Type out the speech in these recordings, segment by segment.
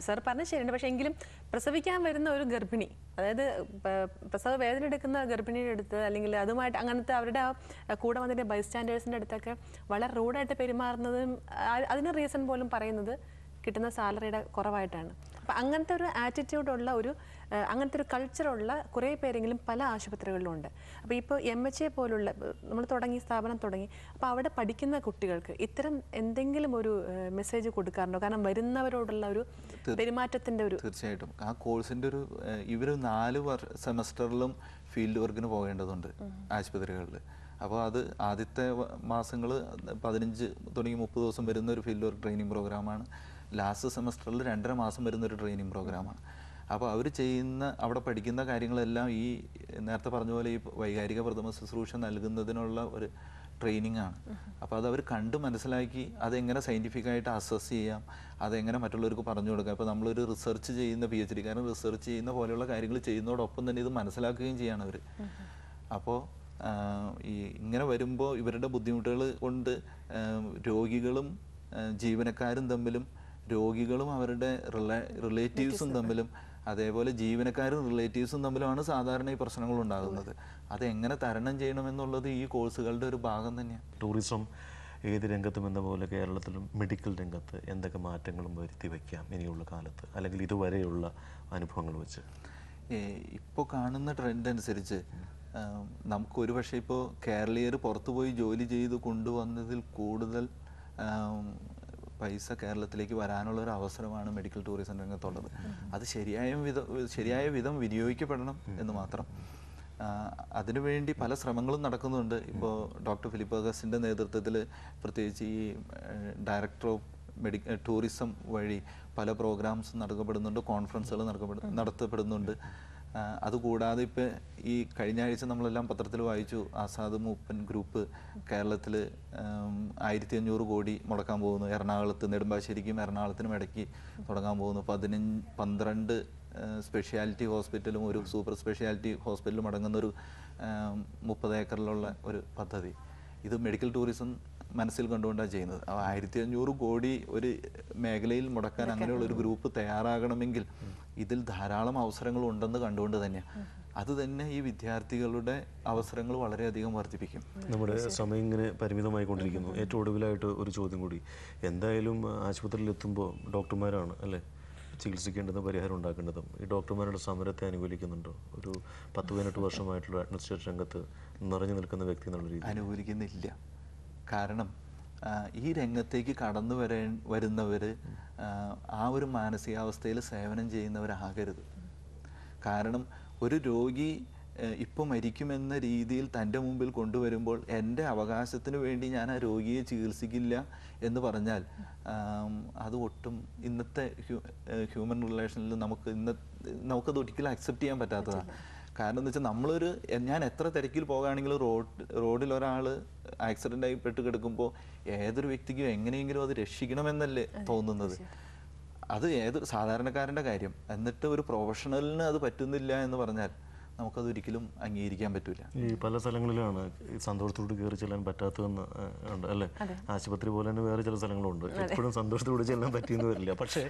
Sir പറഞ്ഞ ശരിയുണ്ട്. പക്ഷേ എങ്കിലും പ്രസവിക്കാൻ വരുന്ന ഒരു ഗർഭിണി, അതായത് പ്രസവ വേദന എടുക്കുന്ന ഗർഭിണിയുടെ അടുത്ത് അല്ലെങ്കിൽ അതുമായിട്ട് അങ്ങനത്തെ അവരുടെ കൂടെ വന്നിട്ട് ബൈസ്റ്റാൻഡേഴ്സിൻ്റെ അടുത്തൊക്കെ വളരെ റൂഡായിട്ട് പെരുമാറുന്നതും അതിന് റീസൺ പോലും പറയുന്നത് കിട്ടുന്ന സാലറിയുടെ കുറവായിട്ടാണ്. അപ്പം അങ്ങനത്തെ ഒരു ആറ്റിറ്റ്യൂഡുള്ള അങ്ങനത്തെ ഒരു കൾച്ചറുള്ള കുറേ പേരെങ്കിലും പല ആശുപത്രികളിലും ഉണ്ട്. അപ്പോൾ ഇപ്പോൾ MHA പോലുള്ള നമ്മൾ സ്ഥാപനം തുടങ്ങി, അപ്പോൾ അവിടെ പഠിക്കുന്ന കുട്ടികൾക്ക് ഇത്തരം എന്തെങ്കിലും ഒരു മെസ്സേജ് കൊടുക്കാറുണ്ടോ? കാരണം വരുന്നവരോടുള്ള ഒരു പെരുമാറ്റത്തിൻ്റെ ഒരു തീർച്ചയായിട്ടും ആ കോഴ്സിൻ്റെ ഇവർ 4 സെമസ്റ്ററിലും ഫീൽഡ് വർക്കിന് പോകേണ്ടതുണ്ട് ആശുപത്രികളിൽ. അപ്പോൾ അത് ആദ്യത്തെ മാസങ്ങൾ 15 തുടങ്ങി 30 ദിവസം വരുന്ന ഒരു ഫീൽഡ് വർക്ക് ട്രെയിനിങ് പ്രോഗ്രാമാണ്. ലാസ്റ്റ് സെമസ്റ്ററിൽ 2.5 മാസം വരുന്നൊരു ട്രെയിനിങ് പ്രോഗ്രാമാണ്. അപ്പോൾ അവർ അവിടെ പഠിക്കുന്ന കാര്യങ്ങളെല്ലാം ഈ നേരത്തെ പറഞ്ഞ പോലെ ഈ വൈകാരിക പ്രഥമ ശുശ്രൂഷ നൽകുന്നതിനുള്ള ഒരു ട്രെയിനിങ് ആണ്. അപ്പോൾ അതവർ കണ്ട് മനസ്സിലാക്കി അതെങ്ങനെ സയൻറ്റിഫിക്കായിട്ട് അസസ് ചെയ്യാം, അതെങ്ങനെ മറ്റുള്ളവർക്ക് പറഞ്ഞു കൊടുക്കാം. ഇപ്പോൾ നമ്മളൊരു റിസർച്ച് ചെയ്യുന്ന PhD കാരൻ റിസർച്ച് ചെയ്യുന്ന പോലെയുള്ള കാര്യങ്ങൾ ചെയ്യുന്നതോടൊപ്പം തന്നെ ഇത് മനസ്സിലാക്കുകയും ചെയ്യാണ് അവർ. അപ്പോൾ ഇങ്ങനെ വരുമ്പോൾ ഇവരുടെ ബുദ്ധിമുട്ടുകൾ കൊണ്ട് രോഗികളും ജീവനക്കാരും തമ്മിലും, രോഗികളും അവരുടെ റിലേറ്റീവ്സും തമ്മിലും, അതേപോലെ ജീവനക്കാരും റിലേറ്റീവ്സും തമ്മിലുമാണ് സാധാരണ ഈ പ്രശ്നങ്ങൾ ഉണ്ടാകുന്നത്. അതെങ്ങനെ തരണം ചെയ്യണമെന്നുള്ളത് ഈ കോഴ്സുകളുടെ ഒരു ഭാഗം തന്നെയാണ്. ടൂറിസം ഏത് രംഗത്തും എന്ന പോലെ കേരളത്തിലും മെഡിക്കൽ രംഗത്ത് എന്തൊക്കെ മാറ്റങ്ങളും വരുത്തി വയ്ക്കാം ഇനിയുള്ള കാലത്ത്, അല്ലെങ്കിൽ ഇതുവരെയുള്ള അനുഭവങ്ങൾ വെച്ച്? ഇപ്പോൾ കാണുന്ന ട്രെൻഡ് അനുസരിച്ച് നമുക്കൊരു പക്ഷേ ഇപ്പോൾ കേരളീയർ പുറത്തുപോയി ജോലി ചെയ്ത് കൊണ്ടുവന്നതിൽ കൂടുതൽ പൈസ കേരളത്തിലേക്ക് വരാനുള്ള ഒരു അവസരമാണ് മെഡിക്കൽ ടൂറിസം രംഗത്തുള്ളത്. അത് ശരിയായ വിധം വിനിയോഗിക്കപ്പെടണം എന്ന് മാത്രം. അതിനുവേണ്ടി പല ശ്രമങ്ങളും നടക്കുന്നുണ്ട്. ഇപ്പോൾ ഡോക്ടർ ഫിലിപ്പ് അഗസ്റ്റിൻ്റെ നേതൃത്വത്തിൽ പ്രത്യേകിച്ച് ഈ ഡയറക്ടർ ഓഫ് ടൂറിസം വഴി പല പ്രോഗ്രാംസ് നടത്തപ്പെടുന്നുണ്ട്, കോൺഫറൻസുകൾ നടത്തപ്പെടുന്നുണ്ട്. അതുകൂടാതെ ഇപ്പോൾ ഈ കഴിഞ്ഞ ആഴ്ച നമ്മളെല്ലാം പത്രത്തിൽ വായിച്ചു, ആസാദ് മൂപ്പൻ ഗ്രൂപ്പ് കേരളത്തിൽ 1500 കോടി മുടക്കാൻ പോകുന്നു. എറണാകുളത്ത്, നെടുമ്പാശ്ശേരിക്കും എറണാകുളത്തിനും ഇടയ്ക്ക് തുടങ്ങാൻ പോകുന്നു. 12 സ്പെഷ്യാലിറ്റി ഹോസ്പിറ്റലും ഒരു സൂപ്പർ സ്പെഷ്യാലിറ്റി ഹോസ്പിറ്റലും അടങ്ങുന്നൊരു 30 ഏക്കറിലുള്ള ഒരു പദ്ധതി. ഇത് മെഡിക്കൽ ടൂറിസം മനസ്സിൽ കണ്ടുകൊണ്ടാണ് ചെയ്യുന്നത്. 1500 കോടി ഒരു മേഖലയിൽ മുടക്കാൻ അങ്ങനെയുള്ളൊരു ഗ്രൂപ്പ് തയ്യാറാകണമെങ്കിൽ ഇതിൽ ധാരാളം അവസരങ്ങൾ ഉണ്ടെന്ന് കണ്ടുകൊണ്ട് തന്നെയാണ്. അത് തന്നെ ഈ വിദ്യാർത്ഥികളുടെ അവസരങ്ങൾ വളരെയധികം വർദ്ധിപ്പിക്കും. നമ്മുടെ സമയം ഇങ്ങനെ പരിമിതമായിക്കൊണ്ടിരിക്കുന്നു. ഏറ്റവും ഒടുവിലായിട്ട് ഒരു ചോദ്യം കൂടി. എന്തായാലും ആശുപത്രിയിൽ എത്തുമ്പോൾ ഡോക്ടർമാരാണ് അല്ലേ ചികിത്സിക്കേണ്ടതും പരിഹാരം ഉണ്ടാക്കേണ്ടതും. ഈ ഡോക്ടർമാരുടെ സമരത്തെ അനുകൂലിക്കുന്നുണ്ടോ? ഒരു 10-18 വർഷമായിട്ടുള്ള അഡ്മിനിസ്ട്രേഷൻ രംഗത്ത് നിറഞ്ഞു നിൽക്കുന്ന വ്യക്തി എന്നുള്ള രീതി അനുകൂലിക്കുന്നില്ല. കാരണം ഈ രംഗത്തേക്ക് കടന്നു വരുന്നവർ ആ ഒരു മാനസികാവസ്ഥയിൽ സേവനം ചെയ്യുന്നവരാകരുത്. കാരണം ഒരു രോഗി ഇപ്പോൾ മരിക്കുമെന്ന രീതിയിൽ തൻ്റെ മുമ്പിൽ കൊണ്ടുവരുമ്പോൾ എൻ്റെ അവകാശത്തിന് വേണ്ടി ഞാൻ ആ രോഗിയെ ചികിത്സിക്കില്ല എന്ന് പറഞ്ഞാൽ അത് ഒട്ടും ഇന്നത്തെ ഹ്യൂമൻ റിലേഷനിൽ നമുക്കത് ഒരിക്കലും അക്സെപ്റ്റ് ചെയ്യാൻ പറ്റാത്തതാണ്. കാരണം എന്ന് വെച്ചാൽ ഞാൻ എത്ര തിരക്കിൽ പോകുകയാണെങ്കിലും റോഡിൽ ഒരാൾ ആക്സിഡൻ്റായി പെട്ട് കിടക്കുമ്പോൾ ഏതൊരു വ്യക്തിക്കും എങ്ങനെയെങ്കിലും അത് രക്ഷിക്കണമെന്നല്ലേ തോന്നുന്നത്. അത് ഏതൊരു സാധാരണക്കാരൻ്റെ കാര്യം. എന്നിട്ട് ഒരു പ്രൊഫഷണലിന് അത് പറ്റുന്നില്ല എന്ന് പറഞ്ഞാൽ നമുക്കതൊരിക്കലും അംഗീകരിക്കാൻ പറ്റില്ല. ഈ പല സ്ഥലങ്ങളിലാണ് സന്തോഷത്തോട് കയറി ചെല്ലാൻ പറ്റാത്തതെന്ന് ഉണ്ട് അല്ലേ? ആശുപത്രി പോലെ തന്നെ വേറെ ചില സ്ഥലങ്ങളുണ്ട് എപ്പോഴും സന്തോഷത്തോടെ ചെല്ലാൻ പറ്റിയെന്ന് വരില്ല. പക്ഷേ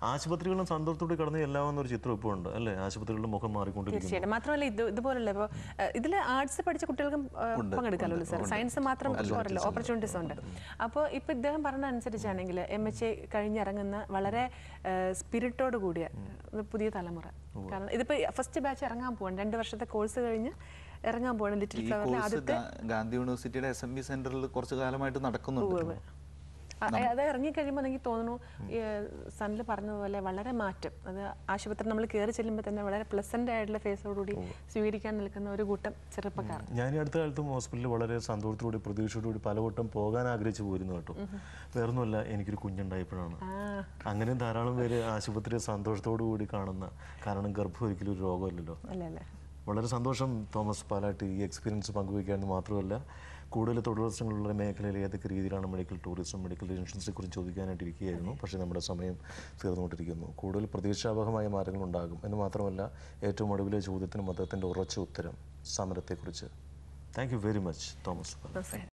ആശുപത്രികളും സന്തോഷത്തോടെ കടന്ന് എല്ലാമെന്നൊരു ചിത്രം ഇപ്പോൾ ഉണ്ട് അല്ലേ? ആശുപത്രികളുടെ മുഖം മാറിക്കൊണ്ടിരിക്കുന്നു. മാത്രമല്ല ഇതുപോലുള്ള ഇപ്പോൾ ഇതിൽ ആർട്സ് പഠിച്ച കുട്ടികൾക്കും പങ്കെടുക്കാമല്ലോ സാർ. സയൻസ് മാത്രം പോരല്ലോ, ഓപ്പർച്യൂണിറ്റീസ് ഉണ്ട്. അപ്പോൾ ഇപ്പോൾ ഇദ്ദേഹം പറഞ്ഞ അനുസരിച്ചാണെങ്കിൽ MHA കഴിഞ്ഞിറങ്ങുന്ന വളരെ സ്പിരിറ്റോട് കൂടിയ പുതിയ തലമുറ, കാരണം ഇതിപ്പോൾ ഫസ്റ്റ് ബാച്ച് ഇറങ്ങാൻ പോവാണ്, 2 വർഷത്തെ കോഴ്സ് കഴിഞ്ഞ് ഇറങ്ങാൻ പോവാണ് ലിറ്റിൽ ഫ്ലവറിലെ ആദ്യത്തെ. ഗാന്ധി യൂണിവേഴ്സിറ്റിയുടെ SMB സെന്ററിൽ കുറച്ച് കാലമായിട്ട് നടക്കുന്നുണ്ട്. അത് ഇറങ്ങിക്കഴിയുമ്പോൾ എനിക്ക് തോന്നുന്നു സനിൽ പറഞ്ഞതുപോലെ വളരെ മാറ്റം. അത് ആശുപത്രി നമ്മൾ കയറി ചെല്ലുമ്പോൾ തന്നെ വളരെ പ്ലസന്റ് ആയിട്ടുള്ള ഫേസോടുകൂടി സ്വീകരിക്കാൻ നിൽക്കുന്ന ഒരു കൂട്ടം ചെറുപ്പക്കാർ. ഞാൻ ഈ അടുത്ത കാലത്തും ഹോസ്പിറ്റലിൽ വളരെ സന്തോഷത്തോടെ പ്രതീക്ഷയോടുകൂടി പലവട്ടം പോകാൻ ആഗ്രഹിച്ചു പോയിരുന്നു കേട്ടോ. വേറൊന്നുമല്ല, എനിക്കൊരു കുഞ്ഞുണ്ടായപ്പോഴാണ്. അങ്ങനെ ധാരാളം പേര് ആശുപത്രിയെ സന്തോഷത്തോടു കൂടി കാണുന്ന, കാരണം ഗർഭം ഒരിക്കലും ഒരു രോഗമല്ലല്ലോ. വളരെ സന്തോഷം തോമസ് പാലാട്ട് ഈ എക്സ്പീരിയൻസ് പങ്കുവയ്ക്കാമെന്ന് മാത്രമല്ല കൂടുതൽ തൊഴിലവസരങ്ങളുള്ള മേഖലയിൽ ഏതൊക്കെ രീതിയിലാണ് മെഡിക്കൽ ടൂറിസം, മെഡിക്കൽ ഇൻഷുറൻസിനെ കുറിച്ച് ചോദിക്കാനായിട്ടിരിക്കുകയായിരുന്നു. പക്ഷേ നമ്മുടെ സമയം തീർന്നുകൊണ്ടിരിക്കുന്നു. കൂടുതൽ പ്രതീക്ഷാവഹമായ മാറ്റങ്ങൾ ഉണ്ടാകും എന്ന് മാത്രമല്ല ഏറ്റവും ഒടുവിലെ ചോദ്യത്തിന് അദ്ദേഹത്തിൻ്റെ ഉറച്ച ഉത്തരം സമരത്തെക്കുറിച്ച്. Thank you very much Thomas Palat.